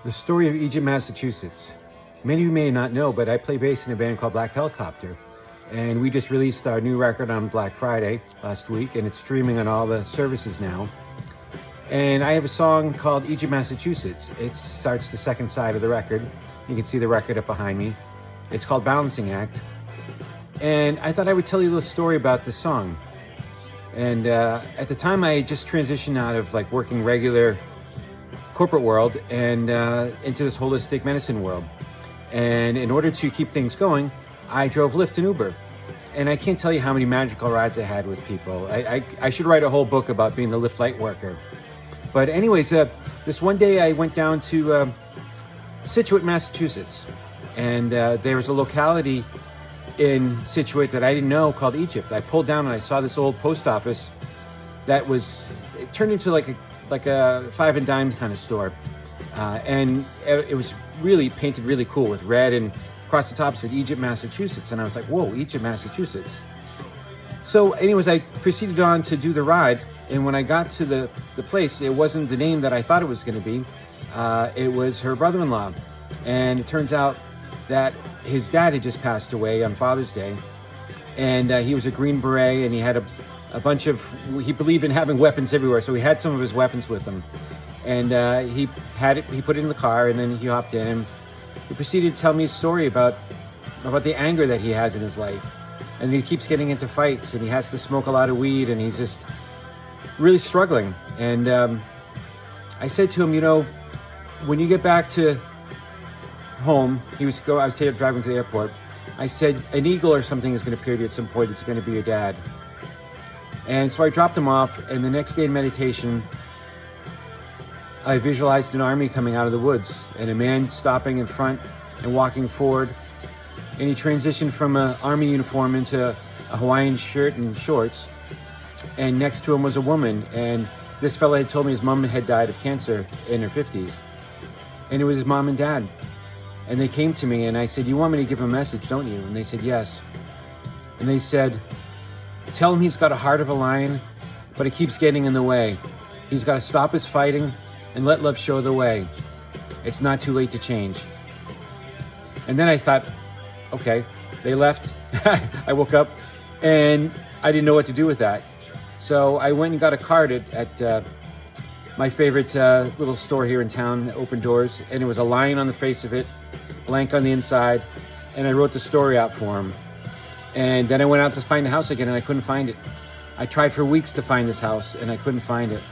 The story of Egypt, Massachusetts. Many of you may not know, but I play bass in a band called Black Helicopter. And we just released our new record on Black Friday last week, and it's streaming on all the services now. And I have a song called Egypt, Massachusetts. It starts the second side of the record. You can see the record up behind me. It's called Balancing Act. And I thought I would tell you a little story about this song. And at the time, I had just transitioned out of like working regular corporate world and into this holistic medicine world. And in order to keep things going, I drove Lyft and Uber. And I can't tell you how many magical rides I had with people. I should write a whole book about being the Lyft light worker. But anyways, this one day I went down to Scituate, Massachusetts. And there was a locality in Scituate that I didn't know called Egypt. I pulled down and I saw this old post office that it turned into like a five and dime kind of store. And it was really painted really cool with red, and across the top said Egypt, Massachusetts. And I was like, whoa, Egypt, Massachusetts. So anyways, I proceeded on to do the ride. And when I got to the place, it wasn't the name that I thought it was going to be. It was her brother-in-law. And it turns out that his dad had just passed away on Father's Day. And he was a Green Beret, and he had a bunch of, he believed in having weapons everywhere. So he had some of his weapons with him. And he put it in the car, and then he hopped in, and he proceeded to tell me a story about the anger that he has in his life. And he keeps getting into fights, and he has to smoke a lot of weed, and he's just really struggling. And I said to him, you know, when you get back to home, I was driving to the airport. I said, an eagle or something is going to appear to you at some point. It's going to be your dad. And so I dropped him off, and the next day in meditation, I visualized an army coming out of the woods, and a man stopping in front and walking forward. And he transitioned from an army uniform into a Hawaiian shirt and shorts. And next to him was a woman. And this fella had told me his mom had died of cancer in her 50s. And it was his mom and dad. And they came to me, and I said, you want me to give him a message, don't you? And they said, yes. And they said, tell him he's got a heart of a lion, but it keeps getting in the way. He's got to stop his fighting and let love show the way. It's not too late to change. And then I thought, okay, they left. I woke up and I didn't know what to do with that. So I went and got a card at my favorite little store here in town, Open Doors, and it was a lion on the face of it, blank on the inside, and I wrote the story out for him. And then I went out to find the house again, and I couldn't find it. I tried for weeks to find this house, and I couldn't find it.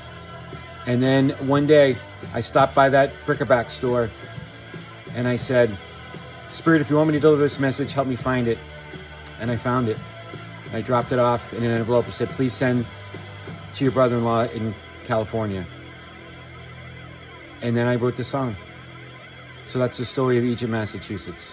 And then one day, I stopped by that bric-a-brac store, and I said, Spirit, if you want me to deliver this message, help me find it. And I found it. I dropped it off in an envelope and said, please send to your brother-in-law in California. And then I wrote the song. So that's the story of Egypt, Massachusetts.